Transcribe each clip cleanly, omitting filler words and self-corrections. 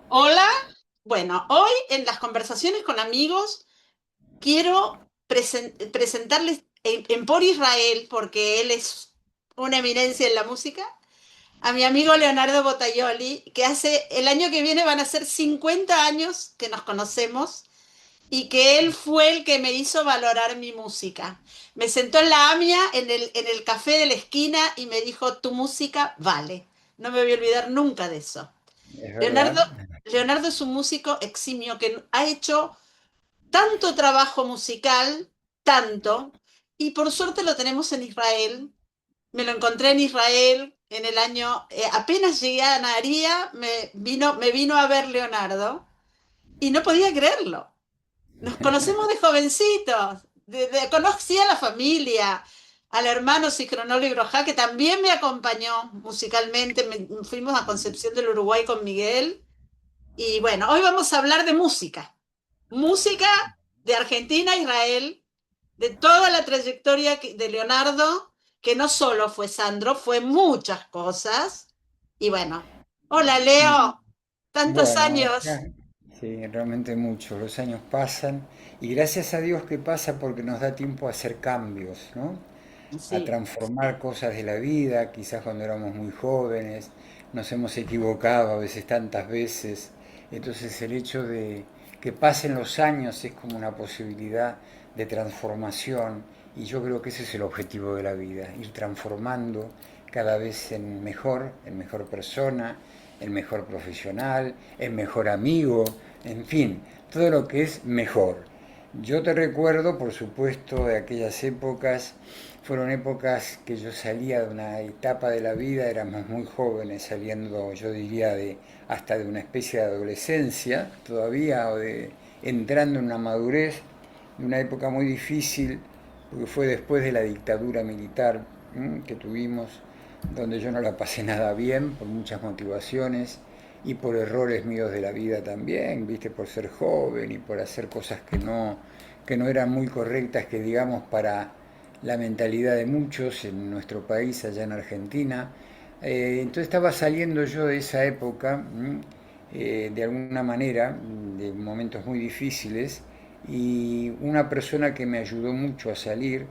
Hola, bueno, hoy en las conversaciones con amigos quiero presentarles en por Israel, porque él es una eminencia en la música, a mi amigo Leonardo Bottaioli, que hace el año que viene van a ser 50 años que nos conocemos y que él fue el que me hizo valorar mi música. Me sentó en la AMIA, en el café de la esquina y me dijo, tu música vale. No me voy a olvidar nunca de eso. Es Leonardo, verdad. Leonardo es un músico eximio que ha hecho tanto trabajo musical, tanto, y por suerte lo tenemos en Israel. Me lo encontré en Israel en el año, apenas llegué a Naharía, me vino a ver Leonardo y no podía creerlo. Nos conocemos de jovencitos, conocí a la familia, al hermano Sichronolo Brojá, que también me acompañó musicalmente. Fuimos a Concepción del Uruguay con Miguel y bueno, hoy vamos a hablar de música. Música de Argentina a Israel, de toda la trayectoria de Leonardo, que no solo fue Sandro, fue muchas cosas. Y bueno, hola Y Leo, tantos bueno, años. sí, realmente mucho. Los años pasan y gracias a Dios que pasa porque nos da tiempo a hacer cambios, ¿no? A Sí, transformar cosas de la vida, quizás cuando éramos muy jóvenes, nos hemos equivocado a veces tantas veces. Entonces el hecho de que pasen los años es como una posibilidad de transformación y yo creo que ese es el objetivo de la vida, ir transformando cada vez en mejor persona, en mejor profesional, en mejor amigo, en fin, todo lo que es mejor. Yo te recuerdo, por supuesto, de aquellas épocas. Fueron épocas que yo salía de una etapa de la vida, éramos muy jóvenes, saliendo, yo diría, hasta de una especie de adolescencia todavía, o de entrando en una madurez, de una época muy difícil, porque fue después de la dictadura militar que tuvimos, donde yo no la pasé nada bien, por muchas motivaciones y por errores míos de la vida también, viste, por ser joven y por hacer cosas que no eran muy correctas, que digamos para la mentalidad de muchos en nuestro país, allá en Argentina. Entonces estaba saliendo yo de esa época, de alguna manera, de momentos muy difíciles, y una persona que me ayudó mucho a salir,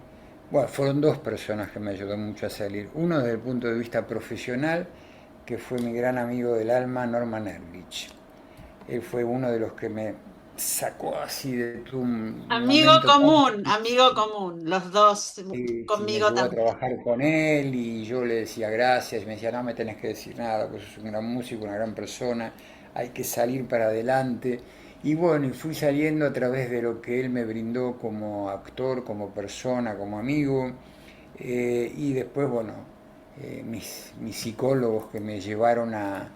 bueno, fueron dos personas que me ayudó mucho a salir. Uno desde el punto de vista profesional, que fue mi gran amigo del alma, Norman Erlich. Él fue uno de los que me sacó así de un momento tan amigo común, los dos y me conmigo llevó a también. trabajar con él y yo le decía gracias y me decía no me tenés que decir nada, pues sos un gran músico, una gran persona, hay que salir para adelante. Y bueno, y fui saliendo a través de lo que él me brindó como actor, como persona, como amigo. Y después, bueno, mis psicólogos que me llevaron a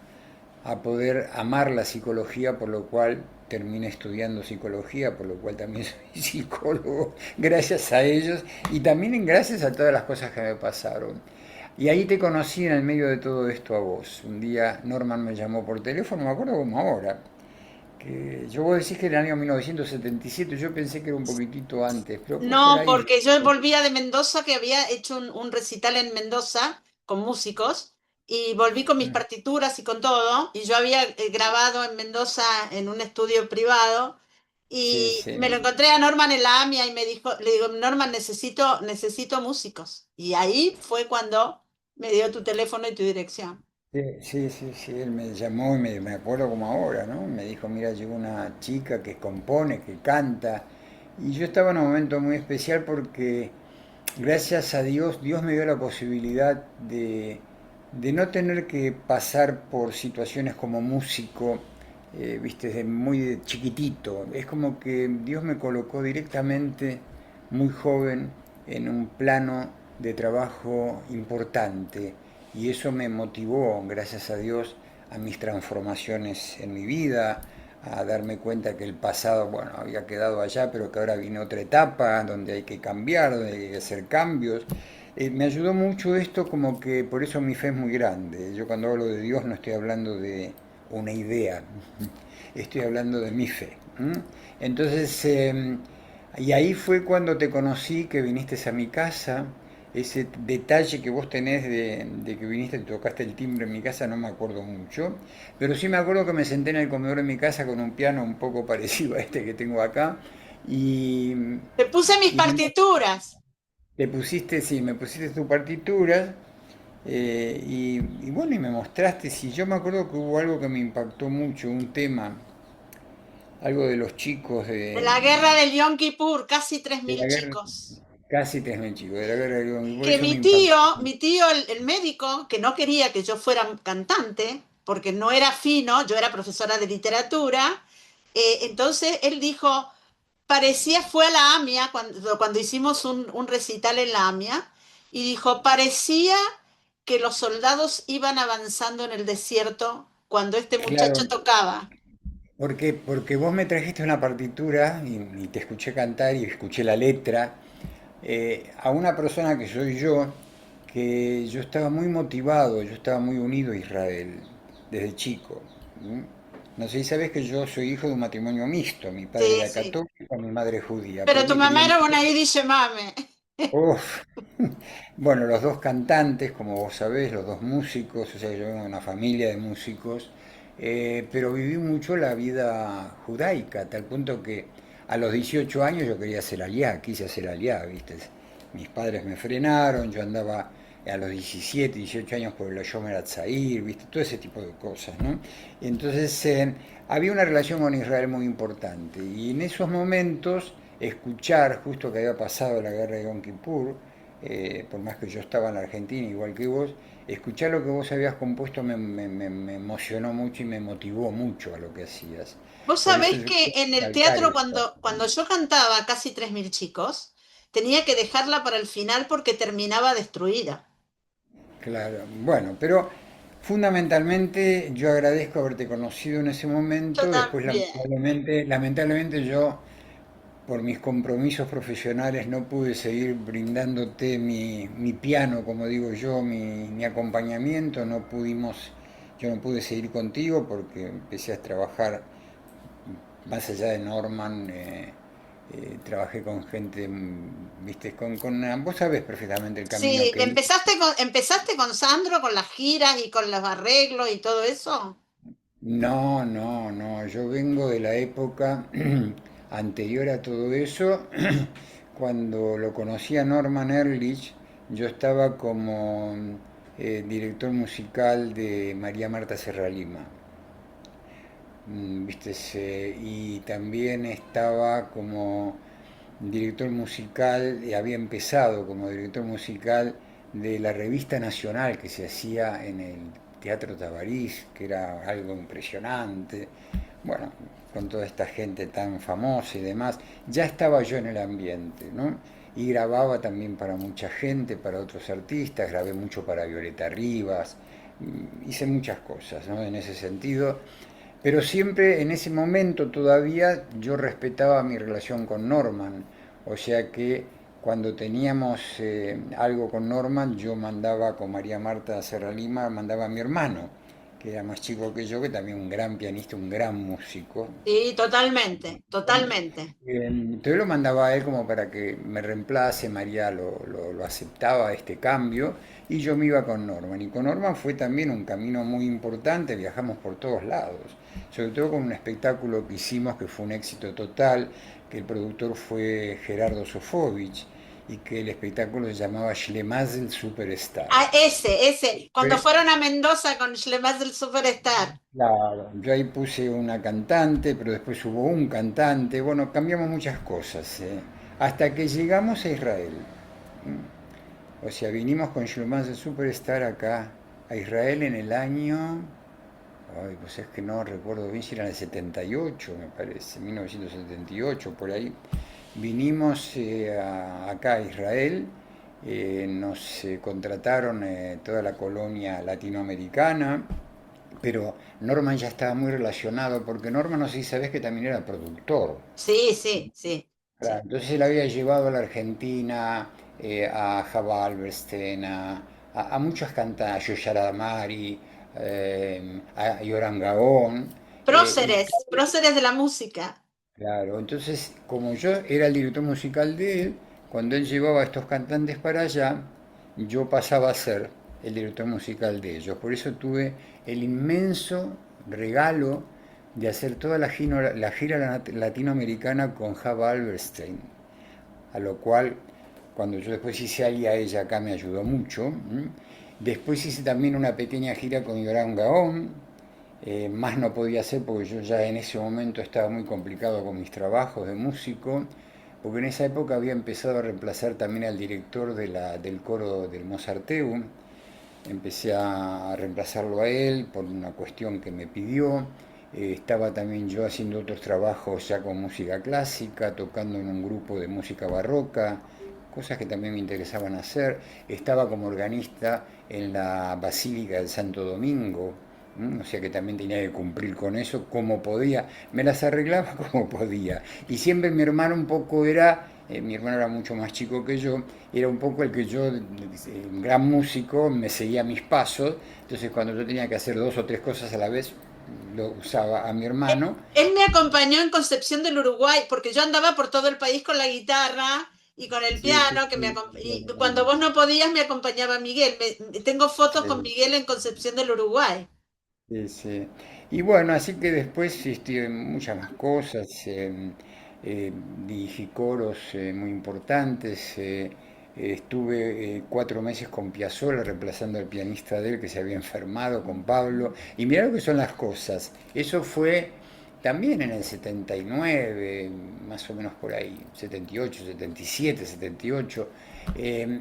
poder amar la psicología, por lo cual terminé estudiando psicología, por lo cual también soy psicólogo, gracias a ellos y también gracias a todas las cosas que me pasaron. Y ahí te conocí en el medio de todo esto a vos. Un día Norman me llamó por teléfono, me acuerdo como ahora, que yo vos decís que era el año 1977, yo pensé que era un poquitito antes, pero pues por No, ahí. porque yo volvía de Mendoza, que había hecho un recital en Mendoza con músicos, y volví con mis partituras y con todo, y yo había grabado en Mendoza en un estudio privado, Sí, y me lo sí. encontré a Norman en la AMIA y me dijo, le digo, Norman, necesito músicos. Y ahí fue cuando me dio tu teléfono y tu dirección. Sí, sí, sí, sí, él me llamó y me acuerdo como ahora, ¿no? Me dijo, mira, llegó una chica que compone, que canta, y yo estaba en un momento muy especial porque gracias a Dios, Dios me dio la posibilidad de no tener que pasar por situaciones como músico, viste, desde muy chiquitito. Es como que Dios me colocó directamente, muy joven, en un plano de trabajo importante. Y eso me motivó, gracias a Dios, a mis transformaciones en mi vida, a darme cuenta que el pasado, bueno, había quedado allá, pero que ahora viene otra etapa donde hay que cambiar, donde hay que hacer cambios. Me ayudó mucho esto, como que por eso mi fe es muy grande. Yo cuando hablo de Dios no estoy hablando de una idea, estoy hablando de mi fe. Entonces, y ahí fue cuando te conocí, que viniste a mi casa ese detalle que vos tenés de que viniste y tocaste el timbre en mi casa, no me acuerdo mucho, pero sí me acuerdo que me senté en el comedor de mi casa con un piano un poco parecido a este que tengo acá y, Te puse mis y partituras. te pusiste, sí, me pusiste tus partituras y bueno, y me mostraste, sí, yo me acuerdo que hubo algo que me impactó mucho, un tema, algo de los chicos En la guerra del Yom Kippur, casi tres de mil la guerra, chicos. casi 3.000 chicos, de la guerra del Yom Kippur, Que eso me impactó. mi tío el médico, que no quería que yo fuera cantante, porque no era fino, yo era profesora de literatura, entonces él dijo, parecía, fue a la AMIA, cuando hicimos un recital en la AMIA, y dijo, parecía que los soldados iban avanzando en el desierto cuando este muchacho Claro, tocaba. porque vos me trajiste una partitura y te escuché cantar y escuché la letra a una persona que soy yo, que yo estaba muy motivado, yo estaba muy unido a Israel desde chico. ¿Mm? No sé si sabes que yo soy hijo de un matrimonio mixto, mi padre Sí, era sí. católico, mi madre es judía, Pero pero tu me mamá crié era una Yiddish mame. Uf. Bueno, los dos cantantes, como vos sabés, los dos músicos, o sea, yo vengo de una familia de músicos, pero viví mucho la vida judaica, a tal punto que a los 18 años yo quería hacer aliá, quise hacer aliá, ¿viste? Mis padres me frenaron, yo andaba a los 17, 18 años por el Shomer Atzair, ¿viste? Todo ese tipo de cosas, ¿no? Entonces, había una relación con Israel muy importante, y en esos momentos escuchar, justo que había pasado la guerra de Yom Kippur, por más que yo estaba en la Argentina, igual que vos, escuchar lo que vos habías compuesto me emocionó mucho y me motivó mucho a lo que hacías. Vos Por eso sabés yo que quiero en el recalcar teatro, esto. cuando yo cantaba casi 3.000 chicos, tenía que dejarla para el final porque terminaba destruida. Claro, bueno, pero fundamentalmente yo agradezco haberte conocido en ese Yo momento, después también. lamentablemente yo por mis compromisos profesionales no pude seguir brindándote mi piano, como digo yo, mi acompañamiento, no pudimos, yo no pude seguir contigo porque empecé a trabajar más allá de Norman, trabajé con gente, viste, vos sabés perfectamente el camino Sí, que hice. empezaste con Sandro, con las giras y con los arreglos y todo eso. No, no, no, yo vengo de la época anterior a todo eso, cuando lo conocí a Norman Ehrlich, yo estaba como director musical de María Marta Serralima, ¿viste? Y también estaba como director musical, había empezado como director musical de la revista nacional que se hacía en el Teatro Tabarís, que era algo impresionante. Bueno, con toda esta gente tan famosa y demás, ya estaba yo en el ambiente, ¿no? Y grababa también para mucha gente, para otros artistas, grabé mucho para Violeta Rivas, hice muchas cosas, ¿no? En ese sentido, pero siempre en ese momento todavía yo respetaba mi relación con Norman, o sea que cuando teníamos algo con Norman, yo mandaba con María Marta Serra Lima, mandaba a mi hermano, que era más chico que yo, que también un gran pianista, un gran músico. Sí, totalmente, totalmente. Entonces lo mandaba a él como para que me reemplace, María lo aceptaba este cambio y yo me iba con Norman. Y con Norman fue también un camino muy importante, viajamos por todos lados, sobre todo con un espectáculo que hicimos que fue un éxito total, que el productor fue Gerardo Sofovich y que el espectáculo se llamaba Schlemazel Superstar. Ah, ese, cuando fueron a Mendoza con Shlemaz del Superstar. Claro, yo ahí puse una cantante, pero después hubo un cantante, bueno, cambiamos muchas cosas, hasta que llegamos a Israel. O sea, vinimos con Shlomo de Superstar acá a Israel en el año, ay, pues es que no recuerdo bien si era en el 78, me parece, 1978, por ahí. Vinimos acá a Israel, nos contrataron toda la colonia latinoamericana, pero Norman ya estaba muy relacionado, porque Norman, no sé si sabés que también era productor. Sí, sí, sí, Claro, sí. entonces él había llevado a la Argentina a Java Alberstein, a muchos cantantes, a Yoyara Damari, a Yoram Gabón. Y Próceres de la música. claro, entonces como yo era el director musical de él, cuando él llevaba a estos cantantes para allá, yo pasaba a ser el director musical de ellos. Por eso tuve el inmenso regalo de hacer toda la gira latinoamericana con Java Alberstein, a lo cual cuando yo después hice Alia, ella acá me ayudó mucho. Después hice también una pequeña gira con Yoram Gaon, más no podía hacer porque yo ya en ese momento estaba muy complicado con mis trabajos de músico, porque en esa época había empezado a reemplazar también al director del coro del Mozarteum. Empecé a reemplazarlo a él por una cuestión que me pidió. Estaba también yo haciendo otros trabajos ya con música clásica, tocando en un grupo de música barroca, cosas que también me interesaban hacer. Estaba como organista en la Basílica del Santo Domingo, o sea que también tenía que cumplir con eso como podía. Me las arreglaba como podía. Y siempre mi hermano un poco era, mi hermano era mucho más chico que yo, era un poco el que yo, gran músico, me seguía mis pasos. Entonces cuando yo tenía que hacer dos o tres cosas a la vez, lo usaba a mi hermano. Él me acompañó en Concepción del Uruguay, porque yo andaba por todo el país con la guitarra y con el Sí, sí, piano, sí, y cuando vos no podías me acompañaba Miguel. Tengo fotos con sí. Miguel en Concepción del Uruguay. Sí, sí. Y bueno, así que después muchas más cosas, eh, dirigí coros muy importantes, estuve 4 meses con Piazzolla reemplazando al pianista de él que se había enfermado, con Pablo, y mirá lo que son las cosas, eso fue también en el 79, más o menos por ahí, 78, 77, 78. eh,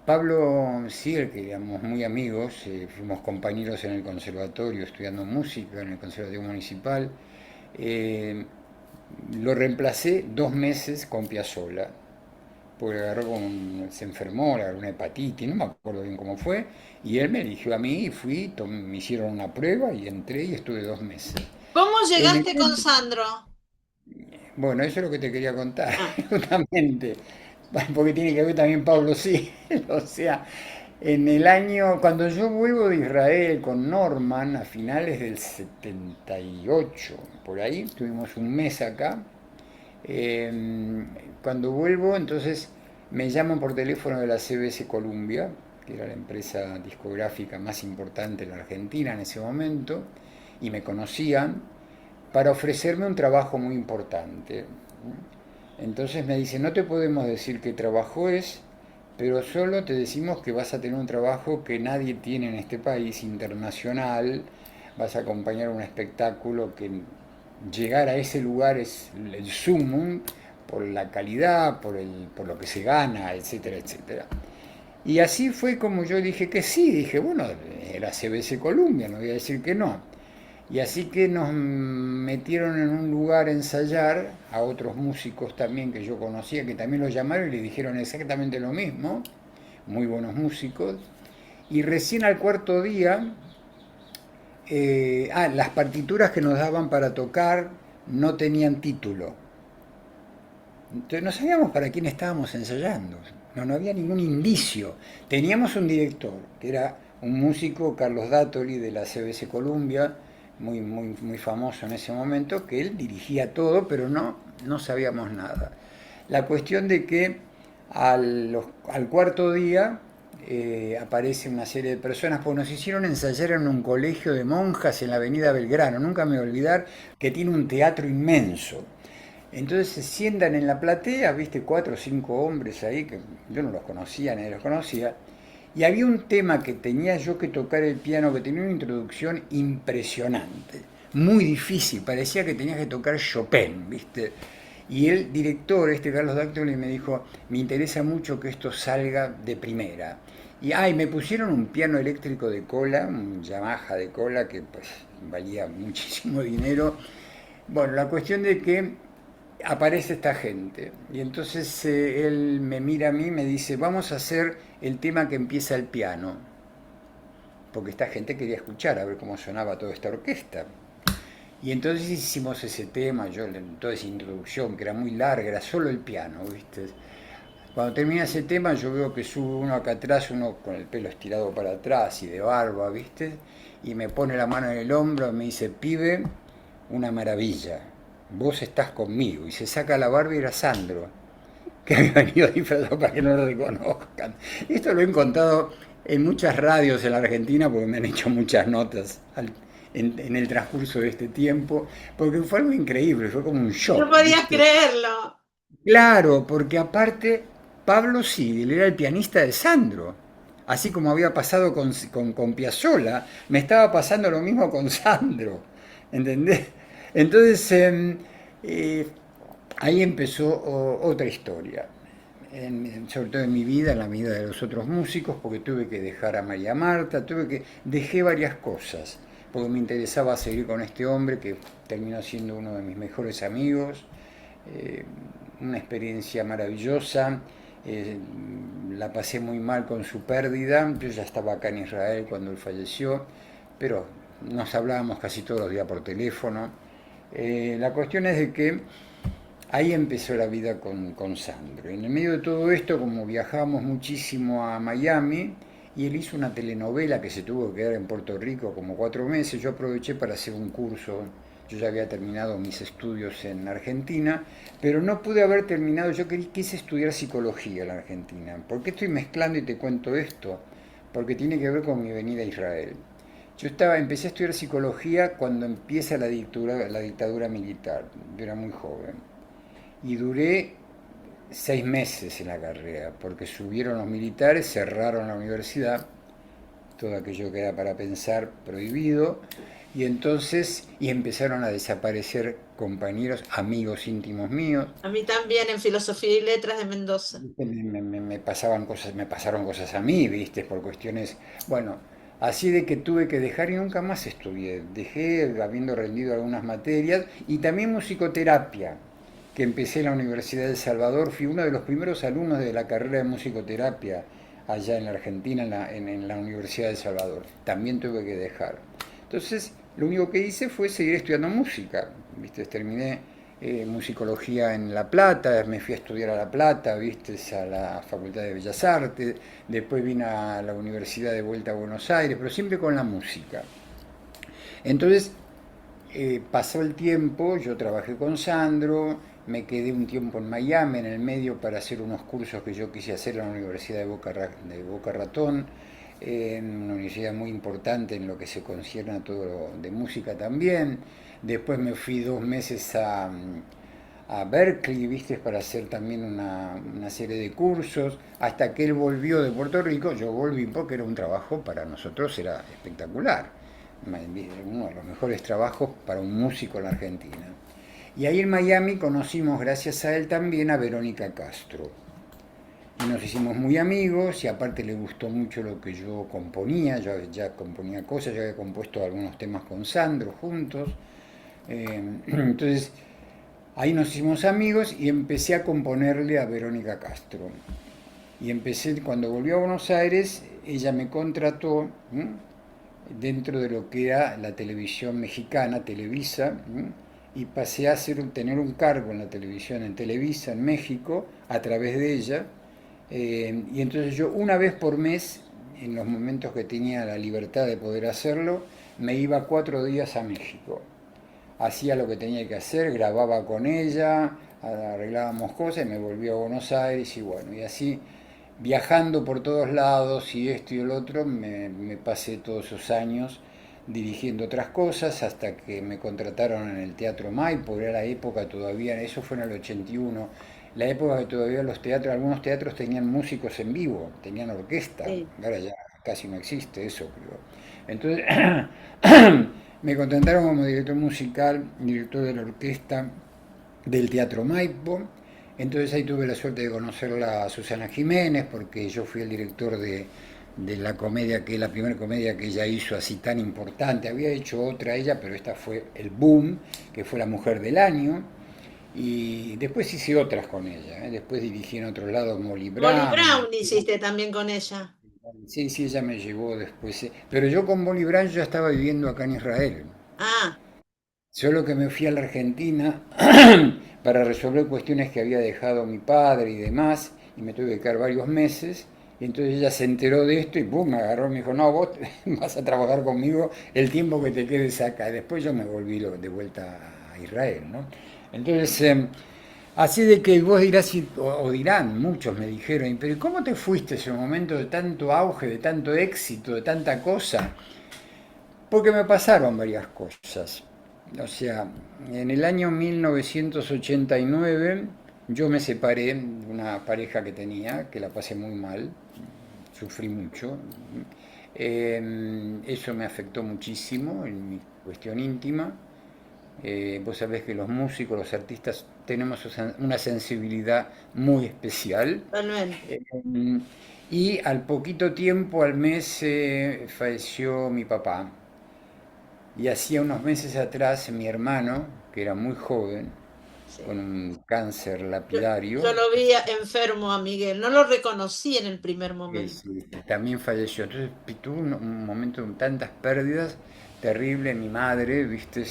Pablo Sier, que éramos muy amigos, fuimos compañeros en el conservatorio estudiando música en el conservatorio municipal, eh, lo reemplacé 2 meses con Piazzolla, porque se enfermó, le agarró una hepatitis, no me acuerdo bien cómo fue, y él me eligió a mí y fui, me hicieron una prueba y entré y estuve 2 meses. ¿Cómo En llegaste con el, Sandro? bueno, eso es lo que te quería contar, Ah, justamente, porque tiene que ver también Pablo sí, o sea, en el año, cuando yo vuelvo de Israel con Norman, a finales del 78, por ahí, tuvimos un mes acá, cuando vuelvo, entonces me llaman por teléfono de la CBS Columbia, que era la empresa discográfica más importante en la Argentina en ese momento, y me conocían, para ofrecerme un trabajo muy importante. Entonces me dice, no te podemos decir qué trabajo es, pero solo te decimos que vas a tener un trabajo que nadie tiene en este país, internacional, vas a acompañar un espectáculo que llegar a ese lugar es el sumum por la calidad, por lo que se gana, etcétera, etcétera. Y así fue como yo dije que sí, dije, bueno, era CBS Columbia, no voy a decir que no. Y así que nos metieron en un lugar a ensayar a otros músicos también que yo conocía, que también los llamaron y le dijeron exactamente lo mismo, muy buenos músicos. Y recién al cuarto día, las partituras que nos daban para tocar no tenían título. Entonces no sabíamos para quién estábamos ensayando, no había ningún indicio. Teníamos un director, que era un músico, Carlos Dátori, de la CBS Columbia, muy, muy, muy famoso en ese momento, que él dirigía todo, pero no sabíamos nada. La cuestión de que al cuarto día aparece una serie de personas, pues nos hicieron ensayar en un colegio de monjas en la avenida Belgrano, nunca me voy a olvidar, que tiene un teatro inmenso. Entonces se sientan en la platea, viste, 4 o 5 hombres ahí, que yo no los conocía, nadie los conocía, y había un tema que tenía yo que tocar el piano, que tenía una introducción impresionante, muy difícil, parecía que tenía que tocar Chopin, viste. Y el director, Carlos Dactoli, me dijo, me interesa mucho que esto salga de primera. Y me pusieron un piano eléctrico de cola, un Yamaha de cola, que pues valía muchísimo dinero. Bueno, la cuestión de que aparece esta gente y entonces él me mira a mí y me dice, vamos a hacer el tema que empieza el piano, porque esta gente quería escuchar a ver cómo sonaba toda esta orquesta. Y entonces hicimos ese tema, yo toda esa introducción que era muy larga, era solo el piano, ¿viste? Cuando termina ese tema yo veo que sube uno acá atrás, uno con el pelo estirado para atrás y de barba, ¿viste? Y me pone la mano en el hombro y me dice, pibe, una maravilla, vos estás conmigo. Y se saca la barba y era Sandro. que había venido disfrazado para que no lo reconozcan. Esto lo he contado en muchas radios en la Argentina porque me han hecho muchas notas en el transcurso de este tiempo, porque fue algo increíble, fue como un No shock, podías ¿viste? creerlo. Claro, porque aparte Pablo Sigel era el pianista de Sandro. Así como había pasado con Piazzolla, me estaba pasando lo mismo con Sandro. ¿Entendés? Entonces, eh, ahí empezó otra historia. Sobre todo en mi vida, en la vida de los otros músicos, porque tuve que dejar a María Marta, dejé varias cosas, porque me interesaba seguir con este hombre que terminó siendo uno de mis mejores amigos. eh, una experiencia maravillosa. eh, la pasé muy mal con su pérdida. Yo ya estaba acá en Israel cuando él falleció, pero nos hablábamos casi todos los días por teléfono. La cuestión es de que ahí empezó la vida con Sandro. En el medio de todo esto, como viajábamos muchísimo a Miami, y él hizo una telenovela que se tuvo que quedar en Puerto Rico como 4 meses, yo aproveché para hacer un curso. Yo ya había terminado mis estudios en Argentina, pero no pude haber terminado. Yo quise estudiar psicología en la Argentina. ¿Por qué estoy mezclando y te cuento esto? Porque tiene que ver con mi venida a Israel. Empecé a estudiar psicología cuando empieza la dictadura militar. Yo era muy joven. Y duré 6 meses en la carrera, porque subieron los militares, cerraron la universidad, todo aquello que era para pensar prohibido, y empezaron a desaparecer compañeros, amigos íntimos míos. A mí también en Filosofía y Letras de Mendoza. Me pasaban cosas, me pasaron cosas a mí, viste, por cuestiones, bueno, así de que tuve que dejar y nunca más estudié. Dejé habiendo rendido algunas materias y también musicoterapia, que empecé en la Universidad de El Salvador. Fui uno de los primeros alumnos de la carrera de musicoterapia allá en la Argentina, en la Universidad de El Salvador. También tuve que dejar. Entonces, lo único que hice fue seguir estudiando música. ¿Viste? Terminé musicología en La Plata, me fui a estudiar a La Plata, ¿viste? A la Facultad de Bellas Artes, después vine a la Universidad de vuelta a Buenos Aires, pero siempre con la música. Entonces, pasó el tiempo, yo trabajé con Sandro, me quedé un tiempo en Miami en el medio para hacer unos cursos que yo quise hacer en la Universidad de Boca Ratón, una universidad muy importante en lo que se concierne a todo lo de música también. Después me fui 2 meses a Berkeley, viste, para hacer también una serie de cursos, hasta que él volvió de Puerto Rico. Yo volví porque era un trabajo para nosotros, era espectacular, uno de los mejores trabajos para un músico en la Argentina. Y ahí en Miami conocimos, gracias a él también, a Verónica Castro. Y nos hicimos muy amigos y aparte le gustó mucho lo que yo componía. Yo ya componía cosas, yo había compuesto algunos temas con Sandro juntos. Entonces ahí nos hicimos amigos y empecé a componerle a Verónica Castro. Y empecé, cuando volví a Buenos Aires, ella me contrató dentro de lo que era la televisión mexicana, Televisa, y pasé a tener un cargo en la televisión, en Televisa, en México, a través de ella. Y entonces yo una vez por mes, en los momentos que tenía la libertad de poder hacerlo, me iba 4 días a México. Hacía lo que tenía que hacer, grababa con ella, arreglábamos cosas y me volví a Buenos Aires y bueno, y así viajando por todos lados y esto y el otro, me pasé todos esos años dirigiendo otras cosas hasta que me contrataron en el Teatro Maipo. Era la época todavía, eso fue en el 81, la época que todavía algunos teatros tenían músicos en vivo, tenían orquesta. Sí. Ahora ya casi no existe eso, creo. Entonces me contrataron como director musical, director de la orquesta del Teatro Maipo. Entonces ahí tuve la suerte de conocerla a Susana Jiménez, porque yo fui el director de la comedia, que es la primera comedia que ella hizo así tan importante. Había hecho otra ella, pero esta fue el boom, que fue La Mujer del Año. Y después hice otras con ella. Después dirigí en otro lado Molly Molly Brown. Brown hiciste también con ella. Sí, sí, ella me llevó después. Pero yo con Molly Brown ya estaba viviendo acá en Israel. Ah, Solo que me fui a la Argentina para resolver cuestiones que había dejado mi padre y demás, y me tuve que quedar varios meses. Y entonces ella se enteró de esto y pum, me agarró y me dijo, no, vos vas a trabajar conmigo el tiempo que te quedes acá. Y después yo me volví de vuelta a Israel, ¿no? Entonces Así de que vos dirás, o dirán, muchos me dijeron, pero ¿cómo te fuiste ese momento de tanto auge, de tanto éxito, de tanta cosa? Porque me pasaron varias cosas. O sea, en el año 1989 yo me separé de una pareja que tenía, que la pasé muy mal, sufrí mucho. Eso me afectó muchísimo en mi cuestión íntima. Vos sabés que los músicos, los artistas, tenemos una sensibilidad muy especial. Totalmente. Eh, y al poquito tiempo, al mes, falleció mi papá. Y hacía unos meses atrás mi hermano, que era muy joven, con Sí. un cáncer Yo lapidario, lo vi enfermo a Miguel, no lo reconocí en el primer momento. sí, también falleció. Entonces tuve un momento de tantas pérdidas terrible. Mi madre, viste,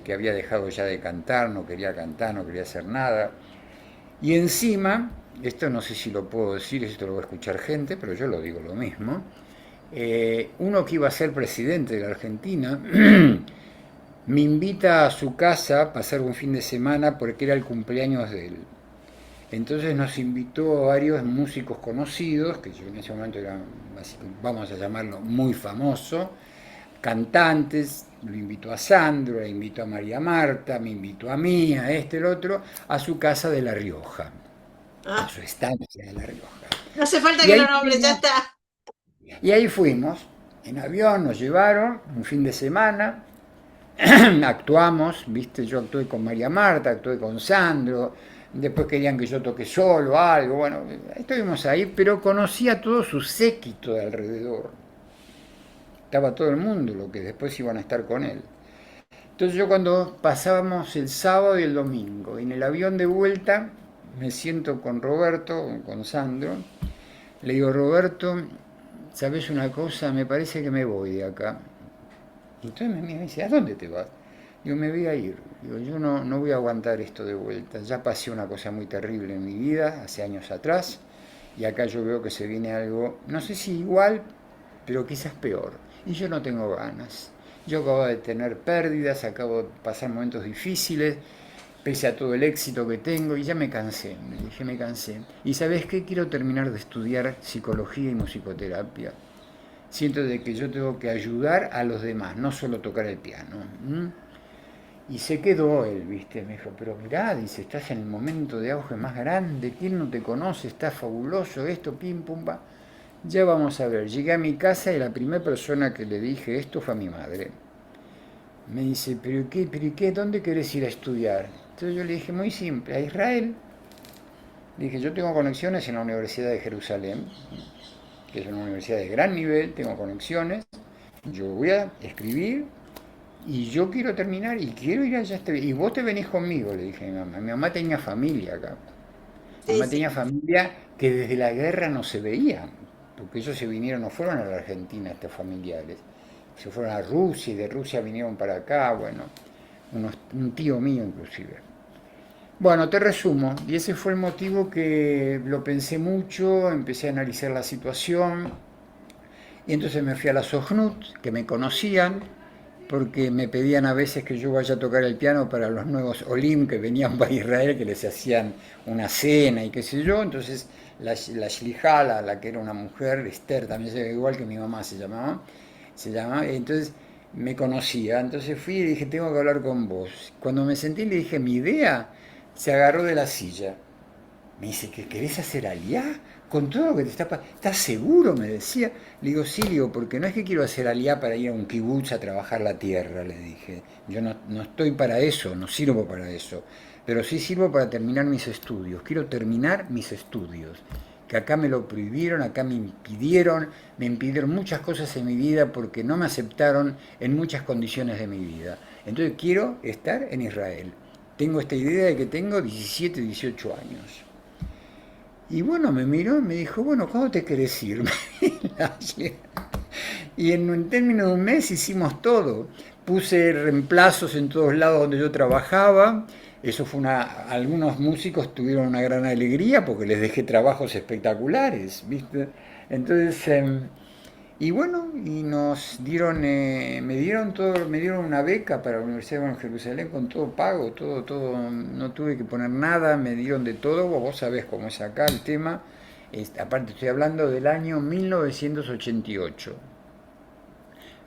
que había dejado ya de cantar, no quería cantar, no quería hacer nada. Y encima, esto no sé si lo puedo decir, esto lo va a escuchar gente, pero yo lo digo lo mismo. Uno que iba a ser presidente de la Argentina me invita a su casa a pasar un fin de semana porque era el cumpleaños de él. Entonces nos invitó a varios músicos conocidos, que yo en ese momento era, vamos a llamarlo, muy famoso, cantantes, lo invitó a Sandro, le invitó a María Marta, me invitó a mí, a este, el otro, a su casa de La Rioja, a Ah, su estancia de La Rioja. no hace falta Y que lo ahí nombre, ya fuimos, está. y ahí fuimos, en avión nos llevaron un fin de semana, actuamos, viste, yo actué con María Marta, actué con Sandro, después querían que yo toque solo algo, bueno, estuvimos ahí, pero conocí a todo su séquito de alrededor. Estaba todo el mundo, lo que después iban a estar con él. Entonces yo cuando pasábamos el sábado y el domingo, en el avión de vuelta, me siento con Roberto, con Sandro, le digo, Roberto, ¿sabes una cosa? Me parece que me voy de acá. Y entonces me mira y dice, ¿a dónde te vas? Digo, me voy a ir. Digo, yo no voy a aguantar esto de vuelta. Ya pasé una cosa muy terrible en mi vida, hace años atrás, y acá yo veo que se viene algo, no sé si igual, pero quizás peor. Y yo no tengo ganas. Yo acabo de tener pérdidas, acabo de pasar momentos difíciles, pese a todo el éxito que tengo, y ya me cansé, me dije, me cansé. Y ¿sabes qué? Quiero terminar de estudiar psicología y musicoterapia. Siento de que yo tengo que ayudar a los demás, no solo tocar el piano. ¿M? Y se quedó él, ¿viste? Me dijo, pero mirá, dice, estás en el momento de auge más grande, ¿quién no te conoce? Está fabuloso esto, pim, pum, pa. Ya vamos a ver, llegué a mi casa y la primera persona que le dije esto fue a mi madre. Me dice, pero qué? ¿Dónde querés ir a estudiar? Entonces yo le dije, muy simple, a Israel. Le dije, yo tengo conexiones en la Universidad de Jerusalén, que es una universidad de gran nivel, tengo conexiones, yo voy a escribir y yo quiero terminar y quiero ir allá. Y vos te venís conmigo, le dije a mi mamá. Mi mamá tenía familia acá. Mi Sí, mamá tenía sí. familia que desde la guerra no se veían, porque ellos se vinieron, no fueron a la Argentina, estos familiares. Se fueron a Rusia y de Rusia vinieron para acá, bueno, un tío mío inclusive. Bueno, te resumo, y ese fue el motivo que lo pensé mucho, empecé a analizar la situación, y entonces me fui a la Sojnut, que me conocían, porque me pedían a veces que yo vaya a tocar el piano para los nuevos Olim que venían para Israel, que les hacían una cena y qué sé yo. Entonces la Shliha, la que era una mujer, Esther, también se ve igual que mi mamá se llamaba, entonces me conocía. Entonces fui y le dije, tengo que hablar con vos. Cuando me sentí le dije, mi idea, se agarró de la silla. Me dice, ¿que querés hacer aliá? Con todo lo que te está pasando. ¿Estás seguro? Me decía. Le digo, sí, le digo, porque no es que quiero hacer aliá para ir a un kibutz a trabajar la tierra, le dije. Yo no estoy para eso, no sirvo para eso. Pero sí sirvo para terminar mis estudios. Quiero terminar mis estudios. Que acá me lo prohibieron, acá me impidieron muchas cosas en mi vida porque no me aceptaron en muchas condiciones de mi vida. Entonces quiero estar en Israel. Tengo esta idea de que tengo 17, 18 años. Y bueno, me miró y me dijo, bueno, ¿cuándo te querés ir? Y en un término de un mes hicimos todo. Puse reemplazos en todos lados donde yo trabajaba. Eso fue algunos músicos tuvieron una gran alegría porque les dejé trabajos espectaculares, ¿viste? Entonces, Y bueno, y nos dieron, me dieron todo, me dieron una beca para la Universidad de Jerusalén con todo pago, todo, todo, no tuve que poner nada, me dieron de todo, vos sabés cómo es acá el tema. Aparte estoy hablando del año 1988,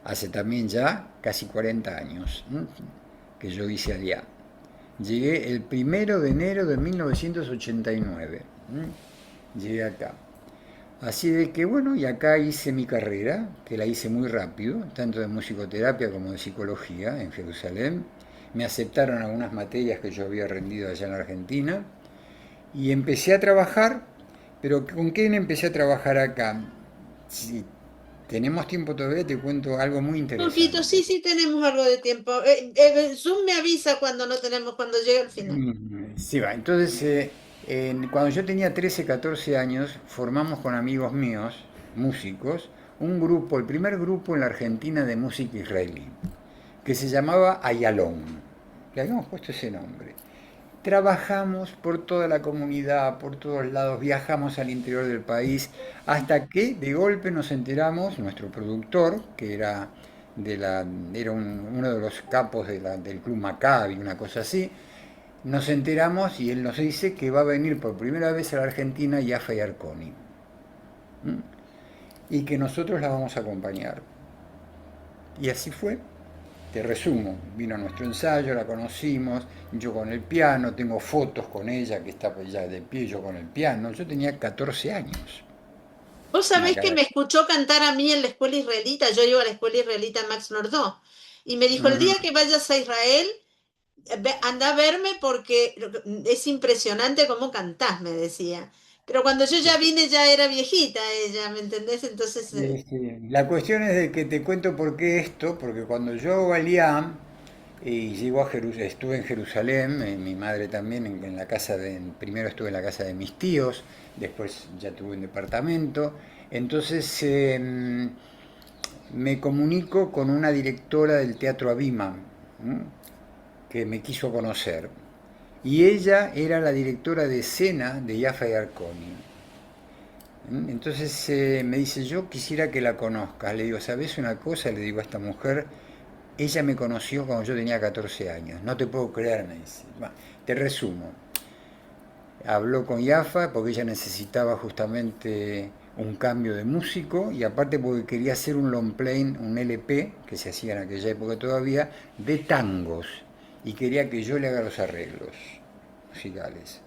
hace también ya casi 40 años, que yo hice allá. Llegué el 1 de enero de 1989, llegué acá. Así de que bueno, y acá hice mi carrera, que la hice muy rápido, tanto de musicoterapia como de psicología en Jerusalén. Me aceptaron algunas materias que yo había rendido allá en la Argentina y empecé a trabajar, pero ¿con quién empecé a trabajar acá? Si tenemos tiempo todavía, te cuento algo muy Poquito, interesante. sí, sí, tenemos algo de tiempo. Zoom me avisa cuando no tenemos, cuando llega el final. Sí, va. Entonces, cuando yo tenía 13, 14 años, formamos con amigos míos, músicos, un grupo, el primer grupo en la Argentina de música israelí, que se llamaba Ayalon. Le habíamos puesto ese nombre. Trabajamos por toda la comunidad, por todos lados, viajamos al interior del país, hasta que de golpe nos enteramos, nuestro productor, que era, uno de los capos del Club Maccabi, una cosa así, nos enteramos y él nos dice que va a venir por primera vez a la Argentina Yafa y Arconi. ¿M? Y que nosotros la vamos a acompañar. Y así fue. Te resumo, vino a nuestro ensayo, la conocimos, yo con el piano, tengo fotos con ella que está ya de pie, yo con el piano. Yo tenía 14 años. Vos Una sabés que cara. me escuchó cantar a mí en la escuela israelita, yo iba a la escuela israelita Max Nordó, y me dijo, el Ujú. día que vayas a Israel, anda a verme porque es impresionante cómo cantás, me decía. Pero cuando yo ya vine ya era viejita ella, ¿me entendés? Entonces, La cuestión es de que te cuento por qué esto, porque cuando yo valía y llego a Jerusalén, estuve en Jerusalén, mi madre también, en la casa primero estuve en la casa de mis tíos, después ya tuve un departamento, entonces me comunico con una directora del Teatro Abima, ¿m? Que me quiso conocer, y ella era la directora de escena de Jaffa y Arconi. Entonces me dice, yo quisiera que la conozcas. Le digo, ¿sabes una cosa? Le digo a esta mujer, ella me conoció cuando yo tenía 14 años. No te puedo creer, me dice. Bueno, te resumo. Habló con Yafa porque ella necesitaba justamente un cambio de músico y aparte porque quería hacer un long play, un LP, que se hacía en aquella época todavía, de tangos. Y quería que yo le haga los arreglos musicales.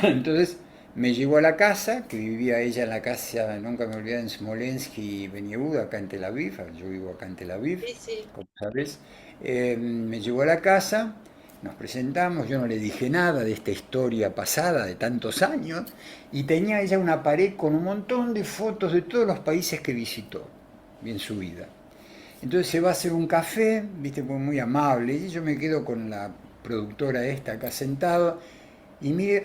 Entonces me llevó a la casa, que vivía ella en la casa, nunca me olvidé, en Smolensk y Ben Yehuda, acá en Tel Aviv, yo vivo acá en Tel Aviv, sí, sí. como sabes. Me llevó a la casa, nos presentamos, yo no le dije nada de esta historia pasada de tantos años, y tenía ella una pared con un montón de fotos de todos los países que visitó en su vida. Entonces se va a hacer un café, viste, pues muy amable, y yo me quedo con la productora esta acá sentado, y mire,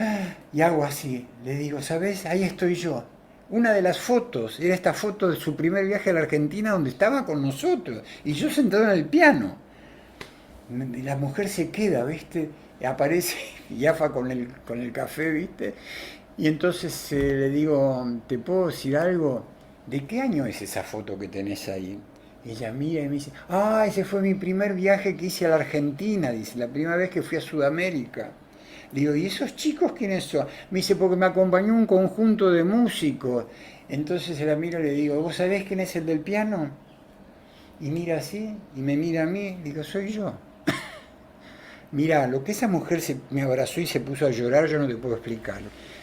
y hago así, le digo, ¿sabes? Ahí estoy yo. Una de las fotos, era esta foto de su primer viaje a la Argentina donde estaba con nosotros, y yo sentado en el piano. Y la mujer se queda, ¿viste? Y aparece Yafa con el café, ¿viste? Y entonces le digo, ¿te puedo decir algo? ¿De qué año es esa foto que tenés ahí? Ella mira y me dice, ah, ese fue mi primer viaje que hice a la Argentina, dice, la primera vez que fui a Sudamérica. Le digo, ¿y esos chicos quiénes son? Me dice, porque me acompañó un conjunto de músicos. Entonces se la miro y le digo, ¿vos sabés quién es el del piano? Y mira así, y me mira a mí, digo, soy yo. Mira, lo que esa mujer me abrazó y se puso a llorar, yo no te puedo explicar.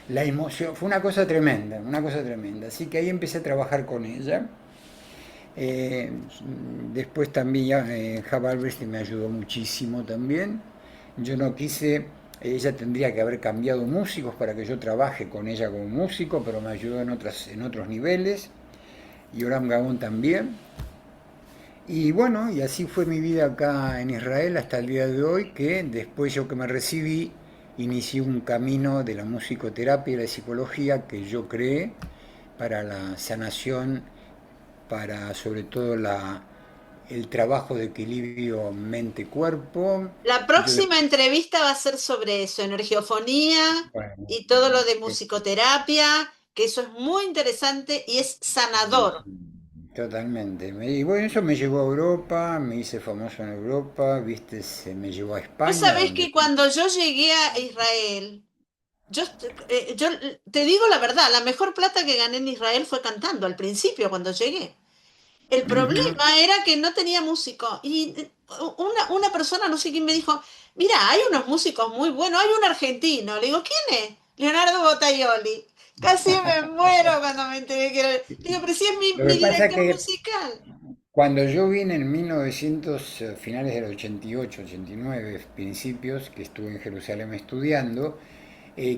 La emoción, fue una cosa tremenda, una cosa tremenda. Así que ahí empecé a trabajar con ella. Eh, Después también Java Albrecht me ayudó muchísimo también. Yo no quise, ella tendría que haber cambiado músicos para que yo trabaje con ella como músico, pero me ayudó en otros niveles. Y Oram Gabón también. Y bueno, y así fue mi vida acá en Israel hasta el día de hoy, que después yo que me recibí, inicié un camino de la musicoterapia y la psicología que yo creé para la sanación, para sobre todo el trabajo de equilibrio mente-cuerpo. La Yo próxima entrevista va a ser sobre eso, energiofonía bueno, y todo lo de musicoterapia, que eso es muy interesante y es sanador. totalmente. Y bueno, eso me llevó a Europa, me hice famoso en Europa, viste, se me llevó a Vos España, sabés donde... que cuando yo llegué a Israel, yo te digo la verdad, la mejor plata que gané en Israel fue cantando al principio, cuando llegué. El Ujú. problema era que no tenía músico. Y una persona, no sé quién, me dijo, mira, hay unos músicos muy buenos, hay un argentino. Le digo, ¿quién es? Leonardo Botaioli. Casi me muero cuando me enteré que era. Le digo, pero si es mi, Lo que mi pasa director que musical. cuando yo vine en 1900, finales del 88, 89, principios, que estuve en Jerusalén estudiando,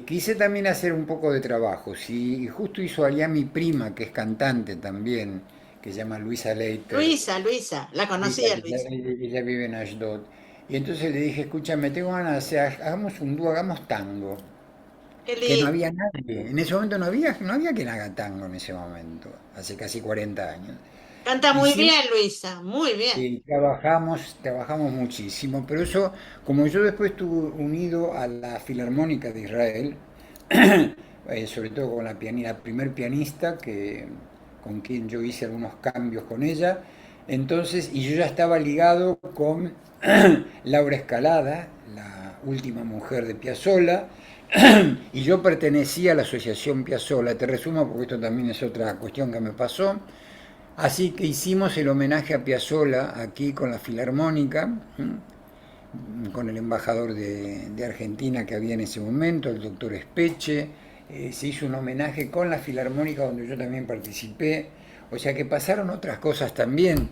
quise también hacer un poco de trabajo. Sí, y justo hizo allá mi prima, que es cantante también, que se llama Luisa Leiter. Luisa, la Luisa, conocía, que Luisa. ella vive en Ashdod. Y entonces le dije, escúchame, tengo ganas de hacer, hagamos un dúo, hagamos tango. Qué Que no lindo. había nadie. En ese momento no había quien haga tango en ese momento, hace casi 40 años. Canta muy Hicimos bien, Luisa, muy bien. y trabajamos muchísimo, pero eso, como yo después estuve unido a la Filarmónica de Israel, sobre todo con la primer pianista con quien yo hice algunos cambios con ella, entonces, y yo ya estaba ligado con Laura Escalada, la última mujer de Piazzolla, y yo pertenecía a la asociación Piazzolla, te resumo porque esto también es otra cuestión que me pasó. Así que hicimos el homenaje a Piazzolla aquí con la Filarmónica, con el embajador de Argentina que había en ese momento, el doctor Espeche. Se hizo un homenaje con la Filarmónica donde yo también participé. O sea que pasaron otras cosas también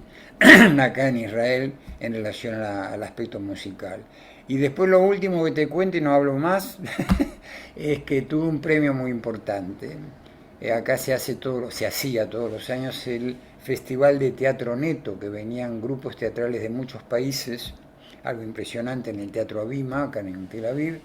acá en Israel en relación al aspecto musical. Y después lo último que te cuento y no hablo más es que tuve un premio muy importante. Acá se hacía todos los años el Festival de Teatro Neto, que venían grupos teatrales de muchos países, algo impresionante en el Teatro Abima, acá en Tel Aviv,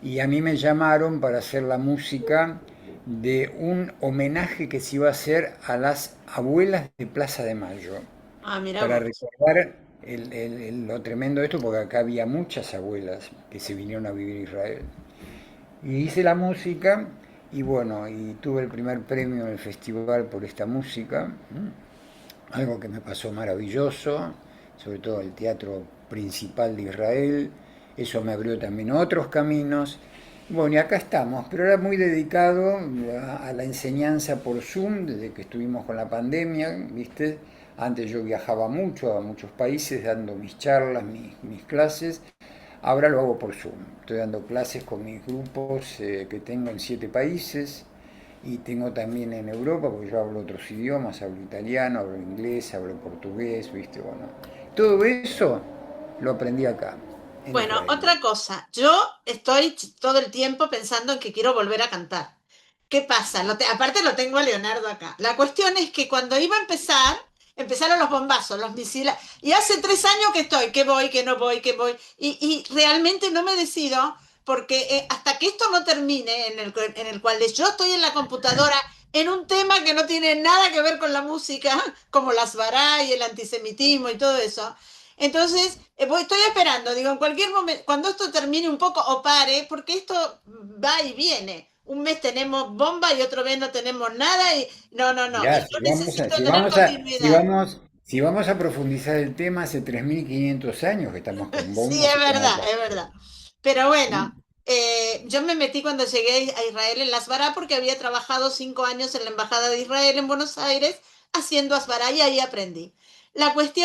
y a mí me llamaron para hacer la música de un homenaje que se iba a hacer a las abuelas de Plaza de Mayo, Ah, mira para vos. recordar lo tremendo de esto, porque acá había muchas abuelas que se vinieron a vivir a Israel. Y hice la música y bueno, y tuve el primer premio en el festival por esta música, algo que me pasó maravilloso, sobre todo el teatro principal de Israel, eso me abrió también otros caminos. Bueno, y acá estamos, pero era muy dedicado a la enseñanza por Zoom desde que estuvimos con la pandemia, ¿viste? Antes yo viajaba mucho a muchos países dando mis charlas, mis clases. Ahora lo hago por Zoom. Estoy dando clases con mis grupos que tengo en 7 países y tengo también en Europa, porque yo hablo otros idiomas, hablo italiano, hablo inglés, hablo portugués, ¿viste? Bueno, todo eso lo aprendí acá, en Bueno, Israel. otra cosa, yo estoy todo el tiempo pensando en que quiero volver a cantar. ¿Qué pasa? Aparte lo tengo a Leonardo acá. La cuestión es que cuando iba a empezar, empezaron los bombazos, los misiles, y hace 3 años que estoy, que voy, que no voy, que voy, y realmente no me decido, porque hasta que esto no termine, en el cual yo estoy en la computadora, en un tema que no tiene nada que ver con la música, como las vará y el antisemitismo y todo eso, entonces, estoy esperando, digo, en cualquier momento, cuando esto termine un poco o pare, porque esto va y viene. Un mes tenemos bomba y otro mes no tenemos nada y no, no, no. Y Mirá, yo necesito tener continuidad. si vamos a profundizar el tema, hace 3.500 años que estamos con Sí, bombas es y con verdad, es altares. verdad. Pero ¿Mm? bueno, yo me metí cuando llegué a Israel en la Asbará porque había trabajado 5 años en la Embajada de Israel en Buenos Aires haciendo Asbará y ahí aprendí. La cuestión